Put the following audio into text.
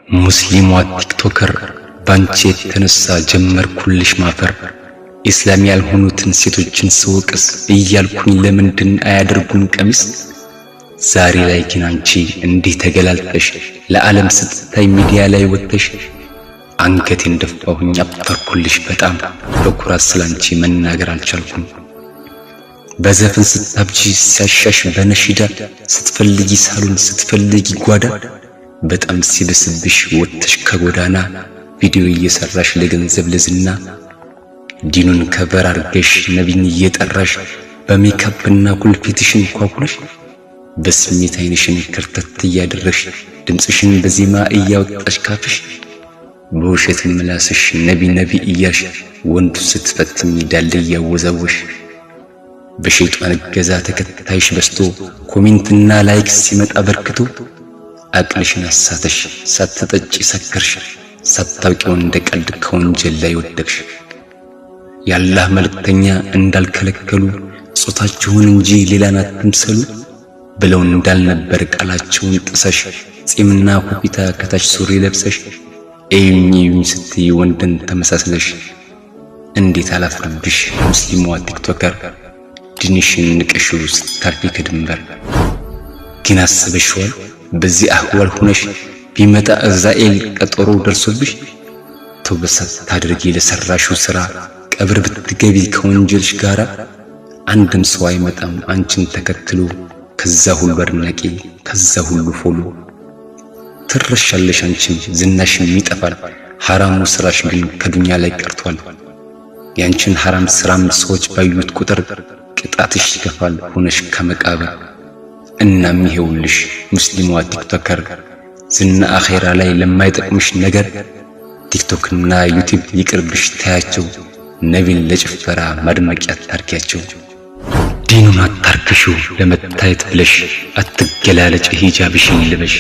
ሙስሊሟ ቲክቶከር ባንቺ የተነሳ ጀመርኩልሽ ማፈር። ኢስላም ያልሆኑትን ሴቶችን ስወቅስ እያልኩኝ ለምንድን አያደርጉን ቀሚስ? ዛሬ ላይ ግን አንቺ እንዲህ ተገላልጠሽ ለዓለም ስትታይ ሚዲያ ላይ ወጥተሽ አንገቴን ደፋሁኝ አፈርኩልሽ በጣም በኩራት ስላንቺ መናገር አልቻልኩም። በዘፈን ስታብጂ ሲያሻሽ በነሽዳ ስትፈልጊ ሳሎን ስትፈልጊ ጓዳ በጣም ሲበስብሽ ወጥተሽ ከጎዳና ቪዲዮ እየሰራሽ ለገንዘብ ለዝና ዲኑን ከበር አርገሽ ነቢን እየጠራሽ በሜካፕና ኩልፊትሽን ኳኩለሽ በስሜት አይንሽን ከርተት እያደረሽ ድምጽሽን በዜማ እያወጣሽ ካፍሽ በውሸት ምላስሽ ነቢ ነቢ እያልሽ ወንዱ ስትፈትኝ ዳለ እያወዛወሽ በሸይጣን ገዛ ተከታይሽ በስቶ ኮሜንትና ላይክ ሲመጣ በርክቶ አቅልሽን አሳተሽ ሳትጠጪ ሰከርሽ ሳታውቂው እንደ ቀልድ ከወንጀል ላይ ወደቅሽ። የአላህ መልእክተኛ እንዳልከለከሉ ጾታችሁን እንጂ ሌላን አትምሰሉ ብለው እንዳልነበር ቃላቸውን ጥሰሽ ጺምና ኮፊታ ከታች ሱሪ ለብሰሽ እዩኝ ስትይ ወንድን ተመሳስለሽ እንዴት አላፍርብሽ ሙስሊሟ ቲክቶከር ዲንሽን ንቀሽው ስታልፊ ከድንበር። ግን አስበሽዋል በዚህ አህዋል ሆነሽ ቢመጣ እዛኤል ቀጠሮ ደርሶብሽ ተውበት ታድርጊ ለሰራሽው ስራ ቀብር ብትገቢ ከወንጀልሽ ጋራ አንድም ሰው አይመጣም አንቺን ተከትሎ ከዛ ሁሉ አድናቂ ከዛ ሁሉ ፎሎ ትረሻለሽ አንቺም ዝናሽም ይጠፋል ሐራሙ ስራሽ ግን ከዱንያ ላይ ቀርቷል። ያንቺን ሐራም ስራም ሰዎች ባዩት ቁጥር ቅጣትሽ ይከፋል ሆነሽ ከመቃብር። እናም ይሄውልሽ ሙስሊሟ ቲክቶከር ዝና አኺራ ላይ ለማይጠቅምሽ ነገር ቲክቶክና ዩቲዩብ ይቅርብሽ ታያቸው ነቢን ለጭፈራ ማድመቂያ አታርጊያቸው። ዲኑን አታርክሹ ለመታየት ብለሽ አትገላለጭ ሂጃብሽን ልበሽ።